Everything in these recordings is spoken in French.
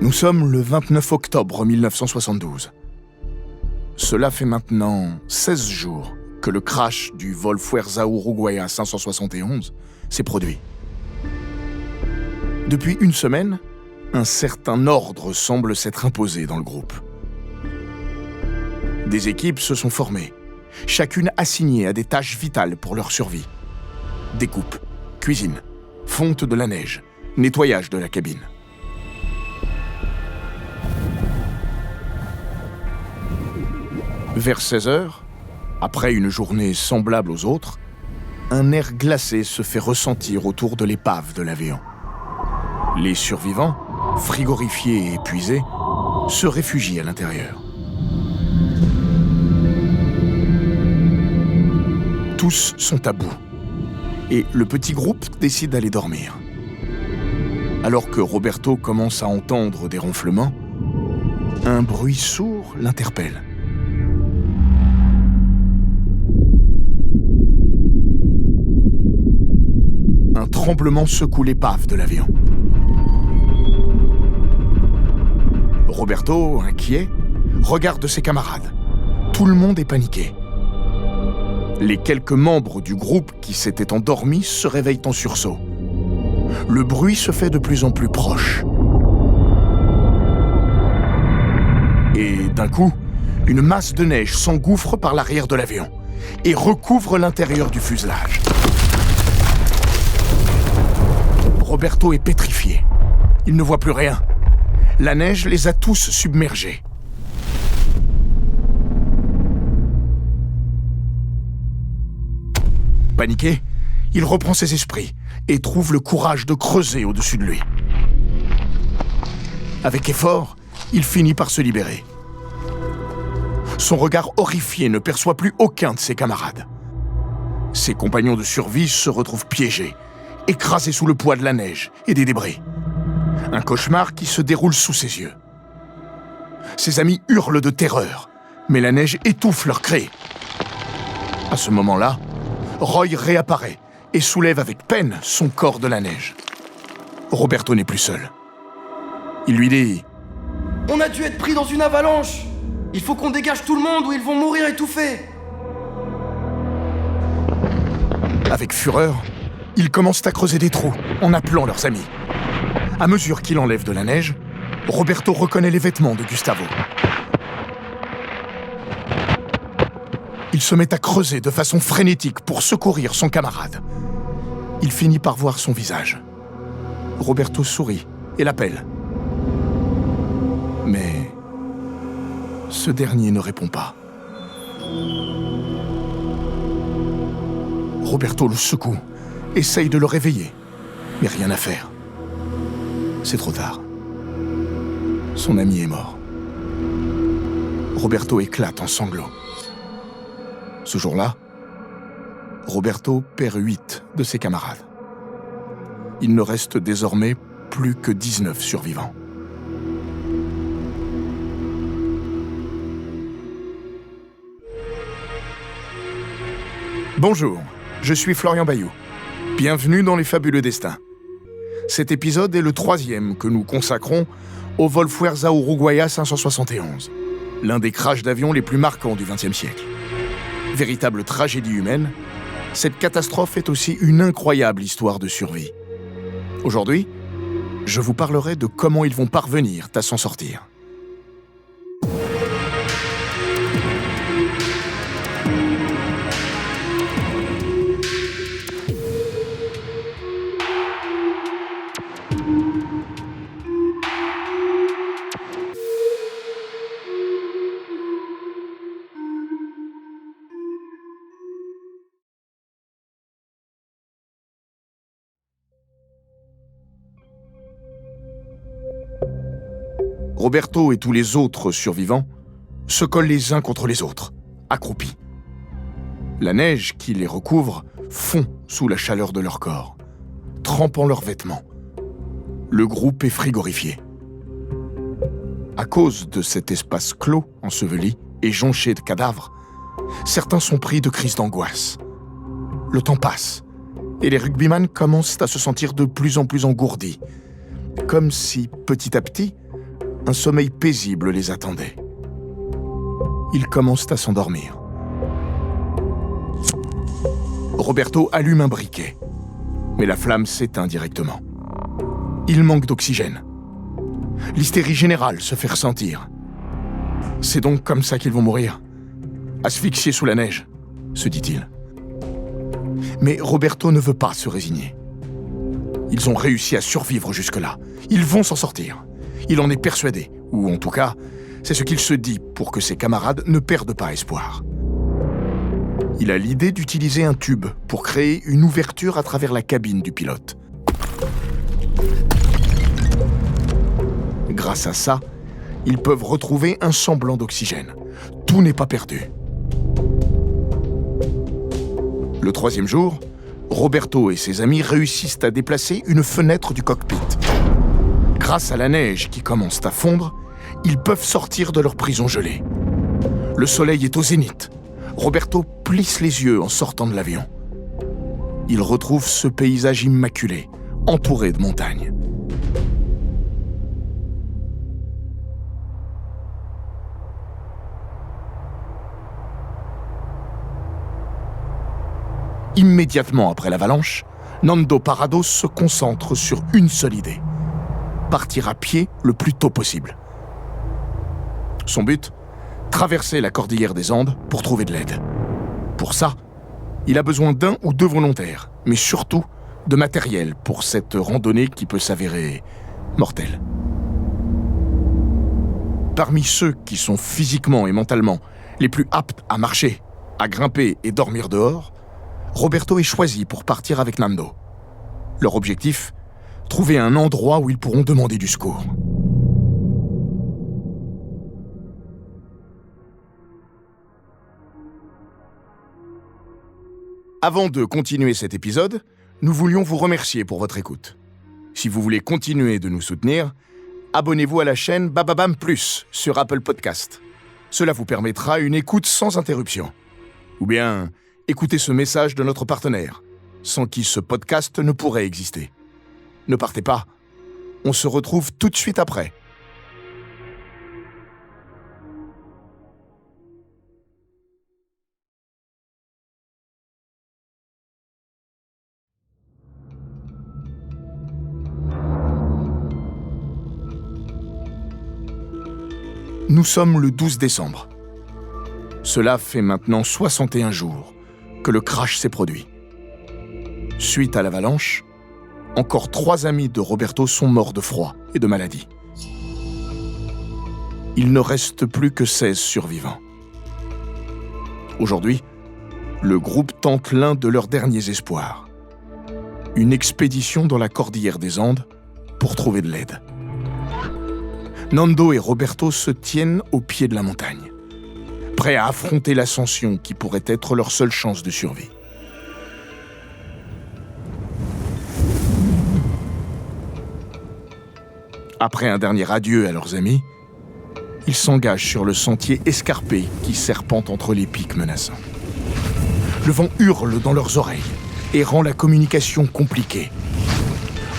Nous sommes le 29 octobre 1972. Cela fait maintenant 16 jours que le crash du vol Fuerza Uruguaya 571 s'est produit. Depuis une semaine, un certain ordre semble s'être imposé dans le groupe. Des équipes se sont formées, chacune assignée à des tâches vitales pour leur survie. Découpe, cuisine, fonte de la neige, nettoyage de la cabine. Vers 16 heures, après une journée semblable aux autres, un air glacé se fait ressentir autour de l'épave de l'avion. Les survivants, frigorifiés et épuisés, se réfugient à l'intérieur. Tous sont à bout, et le petit groupe décide d'aller dormir. Alors que Roberto commence à entendre des ronflements, un bruit sourd l'interpelle. Un tremblement secoue l'épave de l'avion. Roberto, inquiet, regarde ses camarades. Tout le monde est paniqué. Les quelques membres du groupe qui s'étaient endormis se réveillent en sursaut. Le bruit se fait de plus en plus proche. Et d'un coup, une masse de neige s'engouffre par l'arrière de l'avion et recouvre l'intérieur du fuselage. Roberto est pétrifié. Il ne voit plus rien. La neige les a tous submergés. Paniqué, il reprend ses esprits et trouve le courage de creuser au-dessus de lui. Avec effort, il finit par se libérer. Son regard horrifié ne perçoit plus aucun de ses camarades. Ses compagnons de survie se retrouvent piégés, écrasés sous le poids de la neige et des débris. Un cauchemar qui se déroule sous ses yeux. Ses amis hurlent de terreur, mais la neige étouffe leurs cris. À ce moment-là, Roy réapparaît et soulève avec peine son corps de la neige. Roberto n'est plus seul. Il lui dit « On a dû être pris dans une avalanche. Il faut qu'on dégage tout le monde ou ils vont mourir étouffés. » Avec fureur, ils commencent à creuser des trous en appelant leurs amis. À mesure qu'il enlève de la neige, Roberto reconnaît les vêtements de Gustavo. Il se met à creuser de façon frénétique pour secourir son camarade. Il finit par voir son visage. Roberto sourit et l'appelle. Mais ce dernier ne répond pas. Roberto le secoue, essaye de le réveiller, mais rien à faire. C'est trop tard. Son ami est mort. Roberto éclate en sanglots. Ce jour-là, Roberto perd 8 de ses camarades. Il ne reste désormais plus que 19 survivants. Bonjour, je suis Florian Bayou. Bienvenue dans Les Fabuleux Destins. Cet épisode est le 3e que nous consacrons au vol Fuerza Uruguaya 571, l'un des crashs d'avion les plus marquants du XXe siècle. Véritable tragédie humaine, cette catastrophe est aussi une incroyable histoire de survie. Aujourd'hui, je vous parlerai de comment ils vont parvenir à s'en sortir. Roberto et tous les autres survivants se collent les uns contre les autres, accroupis. La neige qui les recouvre fond sous la chaleur de leur corps, trempant leurs vêtements. Le groupe est frigorifié. À cause de cet espace clos, enseveli et jonché de cadavres, certains sont pris de crises d'angoisse. Le temps passe, et les rugbyman commencent à se sentir de plus en plus engourdis, comme si, petit à petit, un sommeil paisible les attendait. Ils commencent à s'endormir. Roberto allume un briquet, mais la flamme s'éteint directement. Il manque d'oxygène. L'hystérie générale se fait ressentir. C'est donc comme ça qu'ils vont mourir, asphyxiés sous la neige, se dit-il. Mais Roberto ne veut pas se résigner. Ils ont réussi à survivre jusque-là. Ils vont s'en sortir. Il en est persuadé, ou en tout cas, c'est ce qu'il se dit pour que ses camarades ne perdent pas espoir. Il a l'idée d'utiliser un tube pour créer une ouverture à travers la cabine du pilote. Grâce à ça, ils peuvent retrouver un semblant d'oxygène. Tout n'est pas perdu. Le 3e jour, Roberto et ses amis réussissent à déplacer une fenêtre du cockpit. Grâce à la neige qui commence à fondre, ils peuvent sortir de leur prison gelée. Le soleil est au zénith. Roberto plisse les yeux en sortant de l'avion. Il retrouve ce paysage immaculé, entouré de montagnes. Immédiatement après l'avalanche, Nando Parrado se concentre sur une seule idée: partir à pied le plus tôt possible. Son but ? Traverser la cordillère des Andes pour trouver de l'aide. Pour ça, il a besoin d'1 ou 2 volontaires, mais surtout de matériel pour cette randonnée qui peut s'avérer mortelle. Parmi ceux qui sont physiquement et mentalement les plus aptes à marcher, à grimper et dormir dehors, Roberto est choisi pour partir avec Nando. Leur objectif ? Trouver un endroit où ils pourront demander du secours. Avant de continuer cet épisode, nous voulions vous remercier pour votre écoute. Si vous voulez continuer de nous soutenir, abonnez-vous à la chaîne Bababam Plus sur Apple Podcast. Cela vous permettra une écoute sans interruption. Ou bien, écoutez ce message de notre partenaire, sans qui ce podcast ne pourrait exister. Ne partez pas, on se retrouve tout de suite après. Nous sommes le 12 décembre. Cela fait maintenant 61 jours que le crash s'est produit. Suite à l'avalanche, encore 3 amis de Roberto sont morts de froid et de maladie. Il ne reste plus que 16 survivants. Aujourd'hui, le groupe tente l'un de leurs derniers espoirs. Une expédition dans la cordillère des Andes pour trouver de l'aide. Nando et Roberto se tiennent au pied de la montagne, prêts à affronter l'ascension qui pourrait être leur seule chance de survie. Après un dernier adieu à leurs amis, ils s'engagent sur le sentier escarpé qui serpente entre les pics menaçants. Le vent hurle dans leurs oreilles et rend la communication compliquée.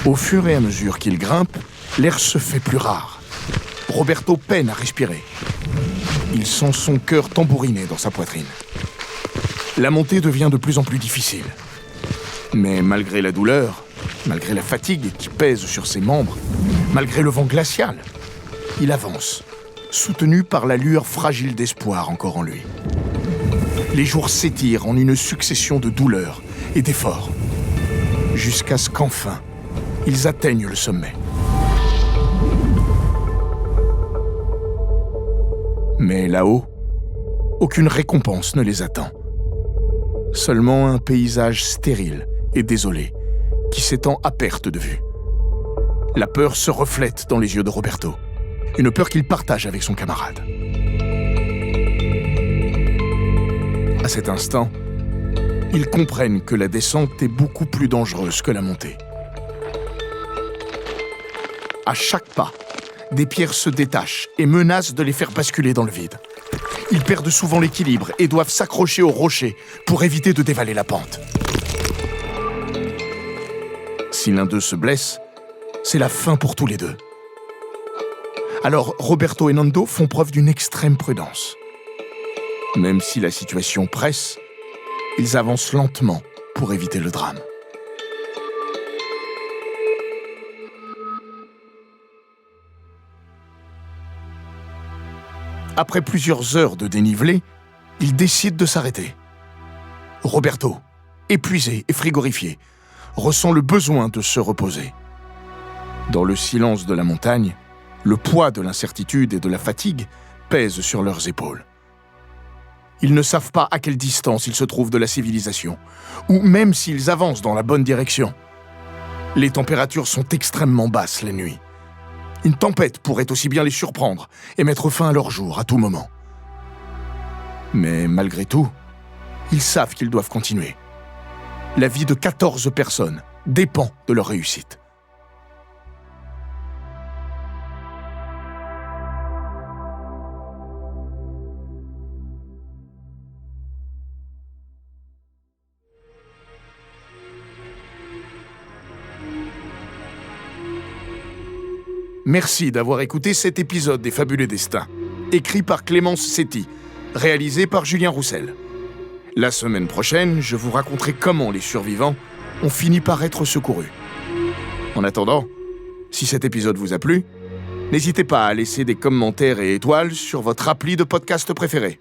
Au fur et à mesure qu'ils grimpent, l'air se fait plus rare. Roberto peine à respirer. Il sent son cœur tambouriner dans sa poitrine. La montée devient de plus en plus difficile. Mais malgré la douleur, malgré la fatigue qui pèse sur ses membres, malgré le vent glacial, il avance, soutenu par la lueur fragile d'espoir encore en lui. Les jours s'étirent en une succession de douleurs et d'efforts, jusqu'à ce qu'enfin, ils atteignent le sommet. Mais là-haut, aucune récompense ne les attend. Seulement un paysage stérile et désolé qui s'étend à perte de vue. La peur se reflète dans les yeux de Roberto, une peur qu'il partage avec son camarade. À cet instant, ils comprennent que la descente est beaucoup plus dangereuse que la montée. À chaque pas, des pierres se détachent et menacent de les faire basculer dans le vide. Ils perdent souvent l'équilibre et doivent s'accrocher aux rochers pour éviter de dévaler la pente. Si l'un d'eux se blesse, c'est la fin pour tous les deux. Alors Roberto et Nando font preuve d'une extrême prudence. Même si la situation presse, ils avancent lentement pour éviter le drame. Après plusieurs heures de dénivelé, ils décident de s'arrêter. Roberto, épuisé et frigorifié, ressent le besoin de se reposer. Dans le silence de la montagne, le poids de l'incertitude et de la fatigue pèse sur leurs épaules. Ils ne savent pas à quelle distance ils se trouvent de la civilisation, ou même s'ils avancent dans la bonne direction. Les températures sont extrêmement basses la nuit. Une tempête pourrait aussi bien les surprendre et mettre fin à leur jour à tout moment. Mais malgré tout, ils savent qu'ils doivent continuer. La vie de 14 personnes dépend de leur réussite. Merci d'avoir écouté cet épisode des Fabuleux Destins, écrit par Clémence Setti, réalisé par Julien Roussel. La semaine prochaine, je vous raconterai comment les survivants ont fini par être secourus. En attendant, si cet épisode vous a plu, n'hésitez pas à laisser des commentaires et étoiles sur votre appli de podcast préféré.